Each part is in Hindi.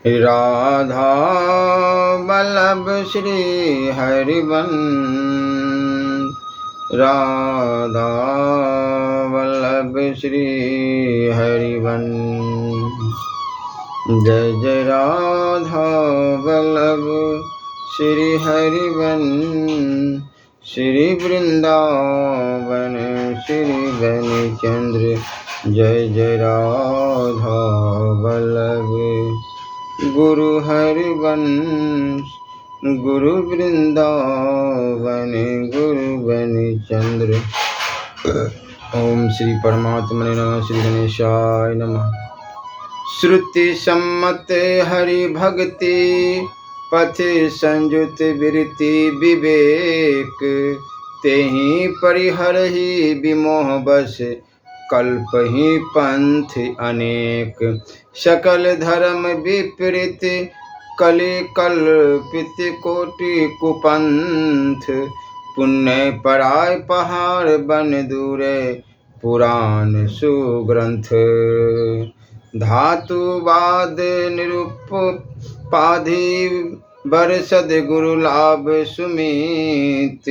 राधा वल्लभ श्री हरिवंश, राधा वल्लभ श्री हरिवंश। जय जय राधा वल्लभ श्री हरिवंश, श्री वृंदावन श्री वनचंद्र। जय जय राधा वल्लभ गुरु हरिवंश, गुरु वृंदावन गुरु वनचंद्र। ओम श्री परमात्मने नमः। श्री गणेशाय नमः। श्रुति सम्मत हरि भक्ति पथ संयुत विरति विवेक, तेहि परिहरहि विमोह बस कल्प ही पंथ अनेक। सकल धर्म विपरीत कलि कल्पित कोटि कुपंथ, पुण्य पराय पहाड़ बन दूरे पुराण सुग्रंथ। धातुवाद निरुपाधि बर सद्गुरु लाभ सुमित,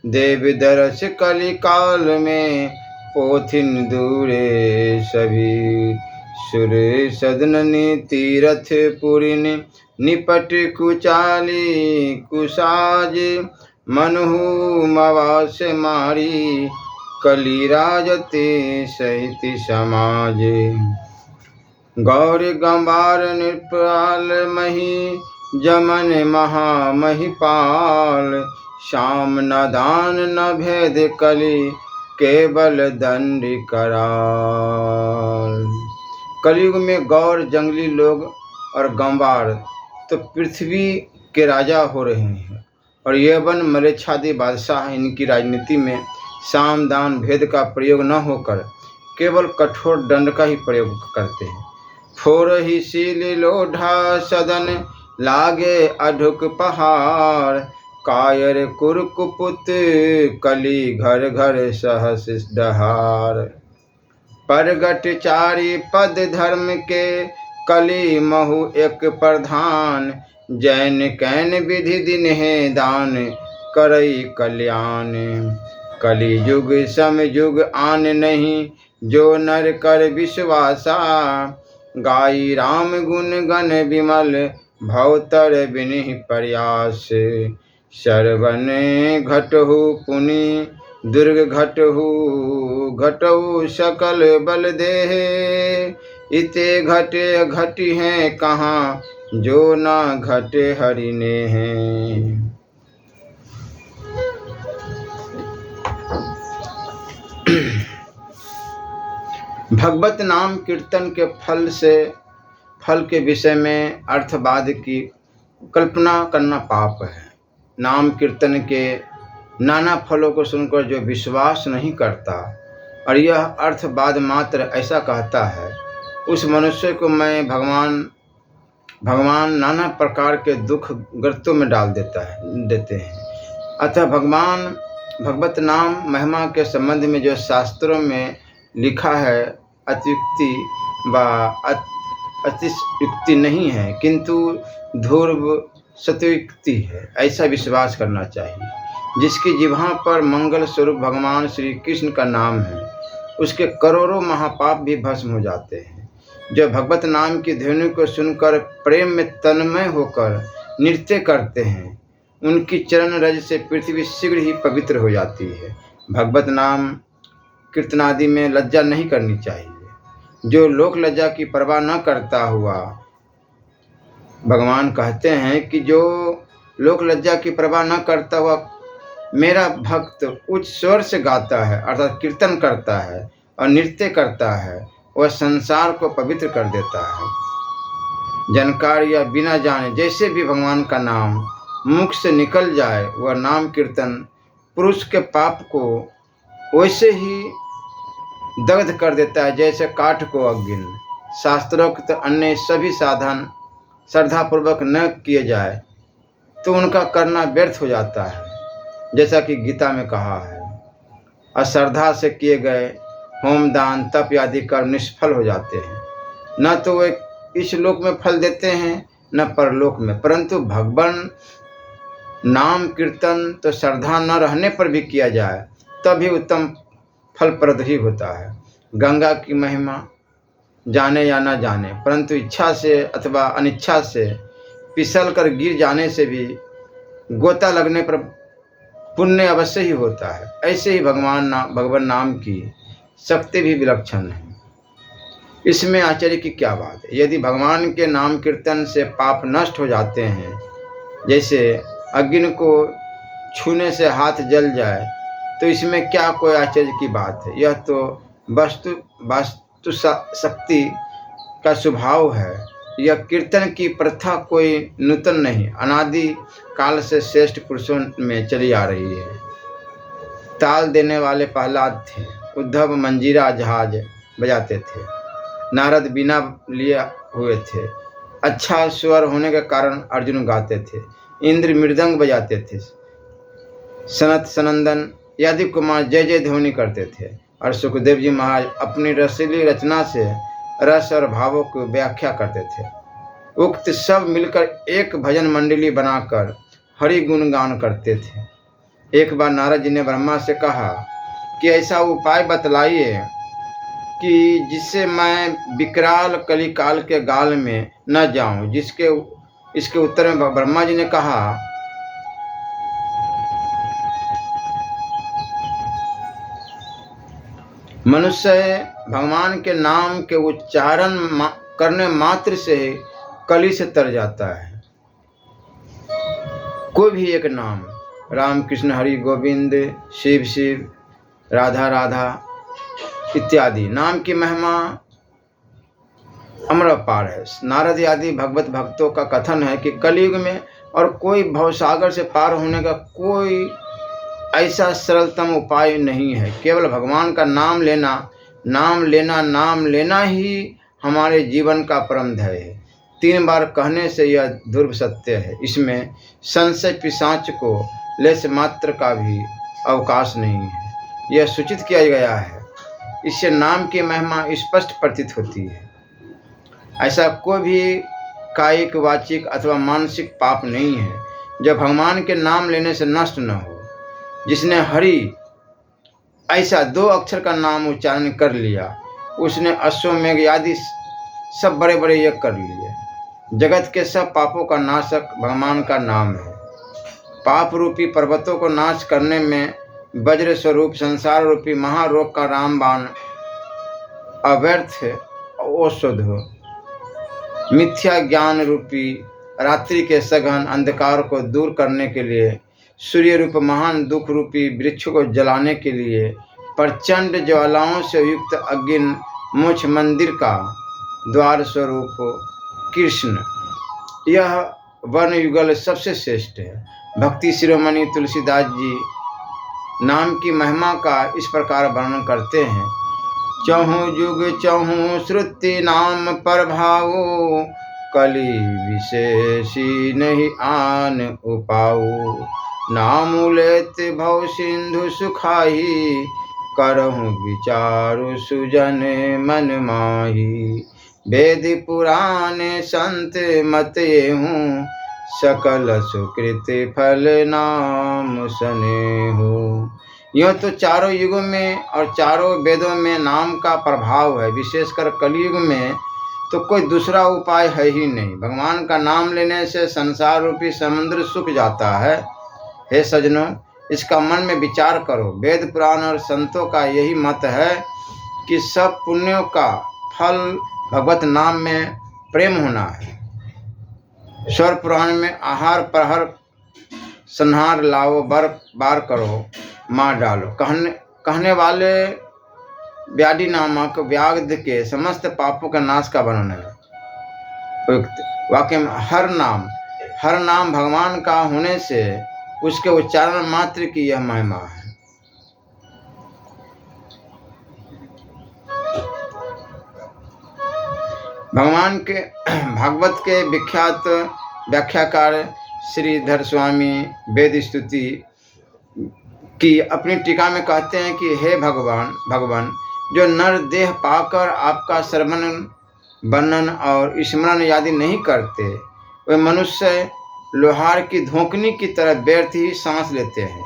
देव दरस कलि काल में पोथिन दूरे सभी। सुर सदननि तीरथ पुरिन निपट कुचाली कुसाज, मनहु मवास मारी कली राजते सहित समाज। गौर गंबार नृपाल मही जमन महामहिपाल, श्याम न दान न भेद कली केवल दंड कराल। कलयुग में गौर जंगली लोग और गंवार तो पृथ्वी के राजा हो रहे हैं, और यवन मलेच्छादी बादशाह इनकी राजनीति में साम दान भेद का प्रयोग न होकर केवल कठोर दंड का ही प्रयोग करते हैं। फोर ही शील लोढ़ा सदन लागे अढुक पहाड़, कायर कुरकुपुत कली घर घर सहस डहार। परगट चारि पद धर्म के कली महु एक प्रधान, जैन कैन विधि दिन है दान करई कल्याण। कली युग सम युग आन नहीं जो नर कर विश्वासा, गाई राम गुण गण विमल भवतर बिनि प्रयास। श्रवण घटहु पुनि दुर्ग घटहु घटहु सकल बल देहे, इते घटे घटी हैं कहाँ जो ना घटे हरि ने हैं। भगवत नाम कीर्तन के फल के विषय में अर्थवाद की कल्पना करना पाप है। नाम कीर्तन के नाना फलों को सुनकर जो विश्वास नहीं करता और यह अर्थवाद मात्र ऐसा कहता है, उस मनुष्य को मैं भगवान नाना प्रकार के दुख गर्तों में डाल देते हैं। अतः भगवत नाम महिमा के संबंध में जो शास्त्रों में लिखा है अत्युक्ति व अतियुक्ति नहीं है, किंतु ध्रुव सत्युक्ति है, ऐसा विश्वास करना चाहिए। जिसकी जिह्वा पर मंगल स्वरूप भगवान श्री कृष्ण का नाम है, उसके करोड़ों महापाप भी भस्म हो जाते हैं। जो भगवत नाम की ध्वनि को सुनकर प्रेम में तन्मय होकर नृत्य करते हैं, उनकी चरण रज से पृथ्वी शीघ्र ही पवित्र हो जाती है। भगवत नाम कीर्तनादि में लज्जा नहीं करनी चाहिए। जो लोक लज्जा की परवाह न करता हुआ, भगवान कहते हैं कि जो लोक लज्जा की परवाह न करता हुआ मेरा भक्त उच्च स्वर से गाता है, अर्थात कीर्तन करता है और नृत्य करता है, वह संसार को पवित्र कर देता है। जानकार या बिना जाने जैसे भी भगवान का नाम मुख से निकल जाए, वह नाम कीर्तन पुरुष के पाप को वैसे ही दग्ध कर देता है जैसे काठ को अग्नि। शास्त्रोक्त अन्य सभी साधन श्रद्धापूर्वक न किए जाए तो उनका करना व्यर्थ हो जाता है, जैसा कि गीता में कहा है। अश्रद्धा से किए गए होम दान तप आदि कर्म निष्फल हो जाते हैं। न तो वे इस लोक में फल देते हैं, न परलोक में, परंतु भगवान नाम कीर्तन तो श्रद्धा न रहने पर भी किया जाए तभी उत्तम फलप्रद ही होता है। गंगा की महिमा जाने या न जाने, परंतु इच्छा से अथवा अनिच्छा से फिसल कर गिर जाने से भी गोता लगने पर पुण्य अवश्य ही होता है। ऐसे ही भगवान नाम की शक्ति भी विलक्षण है। इसमें आश्चर्य की क्या बात है। यदि भगवान के नाम कीर्तन से पाप नष्ट हो जाते हैं, जैसे अग्नि को छूने से हाथ जल जाए, तो इसमें क्या कोई आश्चर्य की बात है। यह तो वास्तु शक्ति का स्वभाव है। यह कीर्तन की प्रथा कोई नूतन नहीं, अनादि काल से श्रेष्ठ पुरुषों में चली आ रही है। ताल देने वाले प्रहलाद थे, उद्धव मंजीरा जहाज बजाते थे, नारद बीना लिए हुए थे, अच्छा स्वर होने के कारण अर्जुन गाते थे, इंद्र मृदंग बजाते थे, सनत सनंदन आदि कुमार जय जय ध्वनि करते थे, और सुखदेव जी महाराज अपनी रसीली रचना से रस और भावों की व्याख्या करते थे। उक्त सब मिलकर एक भजन मंडली बनाकर हरि गुणगान करते थे। एक बार नारद जी ने ब्रह्मा से कहा कि ऐसा उपाय बतलाइए कि जिससे मैं विकराल कलिकाल के गाल में न जाऊं। इसके उत्तर में ब्रह्मा जी ने कहा, मनुष्य भगवान के नाम के उच्चारण करने मात्र से कली से तर जाता है। कोई भी एक नाम, राम कृष्ण हरि गोविंद, शिव शिव, राधा राधा इत्यादि नाम की महिमा अमरपार है। नारद आदि भगवत भक्तों का कथन है कि कलयुग में और कोई भवसागर से पार होने का कोई ऐसा सरलतम उपाय नहीं है। केवल भगवान का नाम लेना ही हमारे जीवन का परम ध्येय है। 3 बार कहने से यह ध्रुव सत्य है। इसमें संशय पिशाच को लेश मात्र का भी अवकाश नहीं है। यह सूचित किया गया है। इससे नाम की महिमा स्पष्ट प्रतीत होती है। ऐसा कोई भी कायिक, वाचिक अथवा मानसिक पाप नहीं है जो भगवान के नाम लेने से नष्ट न हो। जिसने हरि ऐसा 2 अक्षर का नाम उच्चारण कर लिया, उसने अश्वमेघ आदि सब बड़े बड़े यज्ञ कर लिए। जगत के सब पापों का नाशक भगवान का नाम है। पाप रूपी पर्वतों को नाश करने में वज्र स्वरूप संसार रूपी महारोग का रामबाण अव्यर्थ औषध हो। मिथ्या ज्ञान रूपी रात्रि के सघन अंधकार को दूर करने के लिए, सूर्य रूप महान दुख रूपी वृक्ष को जलाने के लिए, प्रचंड ज्वालाओं से युक्त अग्नि मोक्ष मंदिर का द्वार स्वरूप कृष्ण, यह वर्ण युगल सबसे श्रेष्ठ है। भक्ति शिरोमणि तुलसीदास जी नाम की महिमा का इस प्रकार वर्णन करते हैं, चहु जुग चहु श्रुति नाम प्रभावो, कली विशेषी नहीं आन उपाऊ, नाम लेत भव सिंधु सुखाही, करहु विचारु सुजन मन माही, वेद पुराण संत मत हूँ, सकल सुकृत फल नाम सनेहु। यह तो चारों युगों में और चारों वेदों में नाम का प्रभाव है। विशेषकर कलयुग में तो कोई दूसरा उपाय है ही नहीं। भगवान का नाम लेने से संसार रूपी समुद्र सूख जाता है। हे सज्जनों, इसका मन में विचार करो। वेद पुराण और संतों का यही मत है कि सब पुण्यों का फल भगवत नाम में प्रेम होना है। स्वर पुराण में आहार प्रहर संहार लाओ बार करो मार डालो कहने वाले व्याधि नामक व्याध के समस्त पापों का नाश का वर्णन है। वाक्य में हर नाम भगवान का होने से उसके उच्चारण मात्र की यह महिमा है। भगवान के भागवत के विख्यात व्याख्याकार श्रीधर स्वामी वेद स्तुति की अपनी टीका में कहते हैं कि हे भगवान जो नर देह पाकर आपका श्रवण वर्णन और स्मरण आदि नहीं करते, वे मनुष्य लोहार की धोखनी की तरह व्यर्थ ही सांस लेते हैं,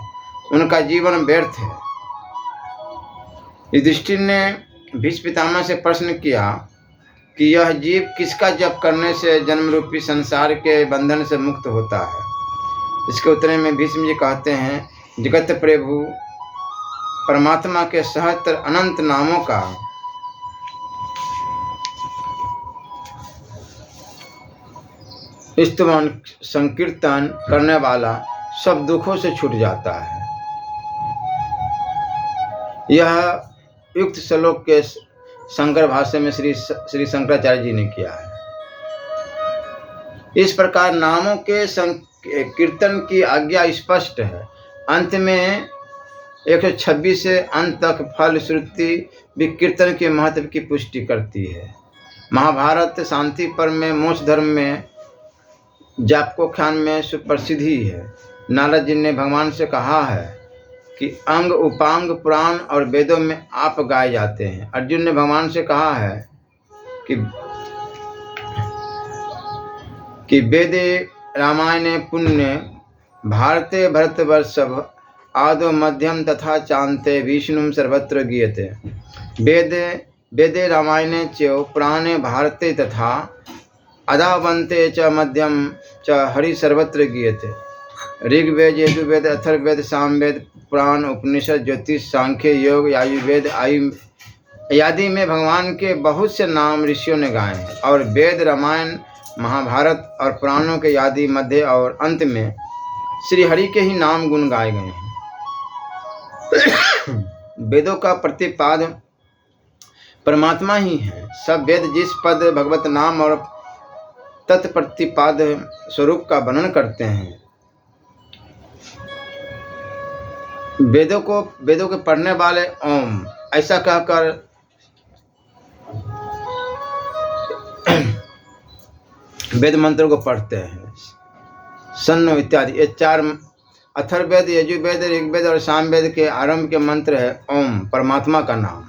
उनका जीवन व्यर्थ है। युधिष्ठिर ने भीष्म पितामह से प्रश्न किया कि यह जीव किसका जप करने से जन्म रूपी संसार के बंधन से मुक्त होता है। इसके उत्तर में भीष्म जी कहते हैं, जगत प्रभु परमात्मा के सहस्त्र अनंत नामों का स्तुति संकीर्तन करने वाला सब दुखों से छूट जाता है। यह युक्त श्लोक के शंकर भाष्य में श्री शंकराचार्य जी ने किया है। इस प्रकार नामों के कीर्तन की आज्ञा स्पष्ट है। अंत में 126 से अंत तक फल श्रुति भी कीर्तन के महत्व की पुष्टि करती है। महाभारत शांति पर्व में मोक्ष धर्म में जापकोख्यान में सुप्रसिद्धि है। नारद जी ने भगवान से कहा है कि अंग उपांग पुराण और वेदों में आप गाए जाते हैं। अर्जुन ने भगवान से कहा है कि वेदे रामायणे पुण्य भारते भरतवर्षभ आदो मध्यम तथा चांते विष्णु सर्वत्र गीयते। वेदे रामायणे च पुराणे भारते तथा अदावन्ते च मध्यम च हरि सर्वत्र गीयते। ऋग्वेद यजुर्वेद अथर्ववेद सामवेद पुराण उपनिषद ज्योतिष सांख्य योग आयुर्वेद आदि में भगवान के बहुत से नाम ऋषियों ने गाए हैं और वेद रामायण महाभारत और पुराणों के आदि मध्य और अंत में श्री हरि के ही नाम गुण गाए गए हैं। वेदों का प्रतिपाद परमात्मा ही है। सब वेद जिस पद भगवत नाम और तत्प्रतिपाद स्वरूप का वर्णन करते हैं, वेदों के पढ़ने वाले ओम ऐसा कहकर वेद मंत्रों को पढ़ते हैं। सन्नो इत्यादि ये 4 अथर्ववेद यजुर्वेद ऋग्वेद और सामवेद के आरंभ के मंत्र है ओम, परमात्मा का नाम।